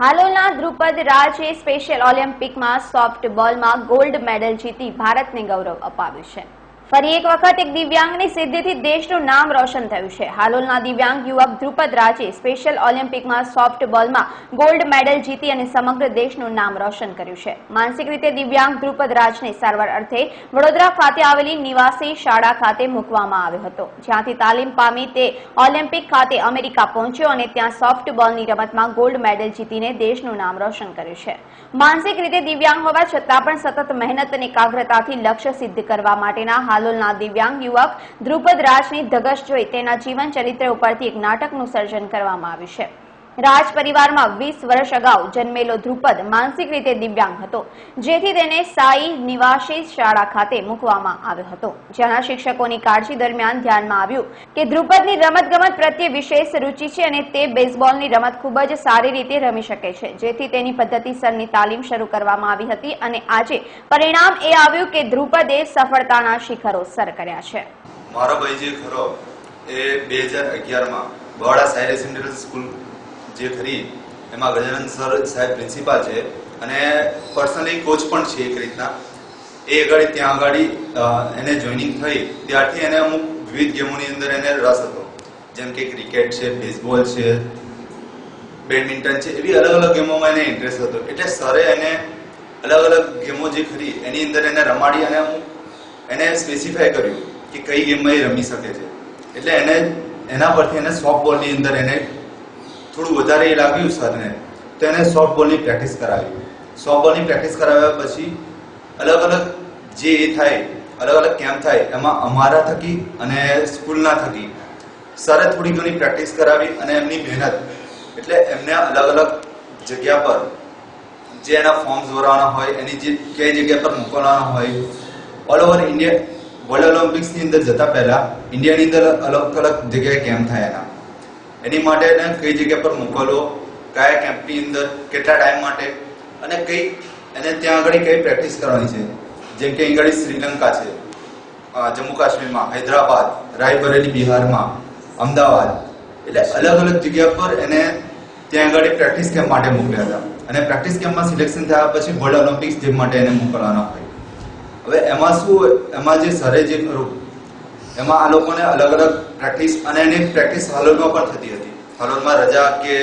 હાલોલના ધ્રુપદ રાજે special ઓલિમ્પિકમાં સોફ્ટબોલમાં gold medal જીતી ભારતને ગૌરવ અપાવ્યું છે। ફરી એક વખત એક દિવ્યાંગની સિદ્ધિથી દેશનું નામ રોશન થયું છે। હાલોલના દિવ્યાંગ યુવક ધ્રુપદ રાજે સ્પેશિયલ ઓલિમ્પિકમાં સોફ્ટબોલમાં ગોલ્ડ મેડલ જીતી અને સમગ્ર દેશનું નામ રોશન કર્યું છે। માનસિક રીતે દિવ્યાંગ ધ્રુપદ રાજને સારવાર અર્થે વડોદરા ખાતે આવેલી નિવાસી શાળા ખાતે મૂકવામાં આવ્યો હતો, જ્યાંથી તાલીમ પામી તે ઓલિમ્પિક ખાતે અમેરિકા પહોંચ્યો અને ત્યાં સોફ્ટબોલની રમતમાં ગોલ્ડ મેડલ જીતીને દેશનું નામ રોશન કર્યું છે। માનસિક રીતે દિવ્યાંગ હોવા છતાં પણ સતત મહેનત અને એકાગ્રતાથી લક્ષ્ય સિદ્ધ કરવા માટેના હાલોલના દિવ્યાંગ યુવક ધ્રુપદ રાજની ધગશ જોઈ તેના જીવન ચરિત્ર ઉપરથી એક નાટકનું સર્જન કરવામાં આવ્યું છે। રાજ પરિવારમાં 20 વર્ષ અગાઉ જન્મેલો ધ્રુપદ માનસિક રીતે દિવ્યાંગ હતો, જેથી તેને સાઈ નિવાસી શાળા ખાતે મૂકવામાં આવ્યો હતો, જ્યાંના શિક્ષકોની કાળજી દરમિયાન ધ્યાનમાં આવ્યું કે ધ્રુપદની રમતગમત પ્રત્યે વિશેષ રુચિ છે અને તે બેઝબોલની રમત ખૂબ જ સારી રીતે રમી શકે છે, જેથી તેની પદ્ધતિસરની તાલીમ શરૂ કરવામાં આવી હતી અને આજે પરિણામ એ આવ્યું કે ધ્રુપદે સફળતાના શિખરો સર કર્યા છે। મારો ભાઈ જે ખરો એ 2011 માં બવાડા સાઈ રેસિડેન્શિયલ સ્કૂલ જે ખરી એમાં ગજાનંદ સર સાહેબ પ્રિન્સિપાલ છે અને પર્સનલી કોચ પણ છે એક રીતના। એ આગળ ત્યાં આગળ એને જોઈનિંગ થઈ ત્યારથી એને અમુક વિવિધ ગેમોની અંદર એને રસ હતો, જેમ કે ક્રિકેટ છે, બેઝબોલ છે, બેડમિન્ટન છે, એવી અલગ અલગ ગેમોમાં એને ઇન્ટરેસ્ટ હતો। એટલે સરે એને અલગ અલગ ગેમો જે ખરી એની અંદર એને રમાડી અને અમુક એને સ્પેસિફાય કર્યું કે કઈ ગેમમાં એ રમી શકે છે। એટલે એને એના પરથી એને સોફ્ટબોલની અંદર એને થોડું વધારે એ લાગ્યું સરને, તો એને સોફ્ટબોલની પ્રેક્ટિસ કરાવી। સોફ્ટબોલની પ્રેક્ટિસ કરાવ્યા પછી અલગ અલગ જે એ થાય, અલગ અલગ કેમ્પ થાય, એમાં અમારા થકી અને સ્કૂલના થકી સરે થોડી ઘણી પ્રેક્ટિસ કરાવી અને એમની મહેનત, એટલે એમને અલગ અલગ જગ્યા પર જે એના ફોર્મ્સ ભરવાના હોય, એની જે કઈ જગ્યા પર મોકલવાના હોય, ઓલ ઓવર ઇન્ડિયા વર્લ્ડ ઓલિમ્પિક્સની અંદર જતા પહેલા ઇન્ડિયાની અંદર અલગ અલગ જગ્યાએ કેમ્પ થાય એની માટે એને કઈ જગ્યા પર મોકલવો, કયા કેમ્પની અંદર કેટલા ટાઈમ માટે અને કઈ એને ત્યાં આગળ કઈ પ્રેક્ટિસ કરવાની છે, જેમ કે અહીં શ્રીલંકા છે, જમ્મુ કાશ્મીરમાં, હૈદરાબાદ, રાયબરેલી બિહારમાં, અમદાવાદ, એટલે અલગ અલગ જગ્યા પર એને ત્યાં આગળ પ્રેક્ટિસ કેમ્પ માટે મોકલ્યા હતા અને પ્રેક્ટિસ કેમ્પમાં સિલેક્શન થયા પછી વર્લ્ડ ઓલિમ્પિક્સ ગેમ માટે એને મોકલવાના હોય। હવે એમાં શું, એમાં જે સરે જે ખરું એમાં આ લોકોને અલગ અલગ પ્રેક્ટિસ અને એની પ્રેક્ટિસ હાલોલમાં પણ થતી હતી। હાલોલમાં રજા કે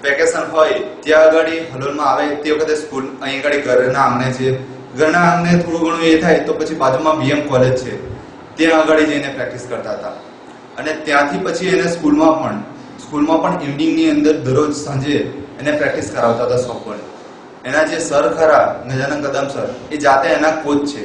વેકેશન હોય ત્યાં આગળ હાલોલમાં આવે તે વખતે સ્કૂલ અહીં આગળ ઘરના આંગણે છે, ઘરના આંગણે થોડું ઘણું એ થાય તો પછી બાજુમાં બીએમ કોલેજ છે ત્યાં આગળ જઈને પ્રેક્ટિસ કરતા હતા અને ત્યાંથી પછી એને સ્કૂલમાં પણ ઇવનિંગની અંદર દરરોજ સાંજે એને પ્રેક્ટિસ કરાવતા હતા સોફ્ટબોલ। એના જે સર ખરા ગજાનંદ કદમ સર એ જાતે એના કોચ છે।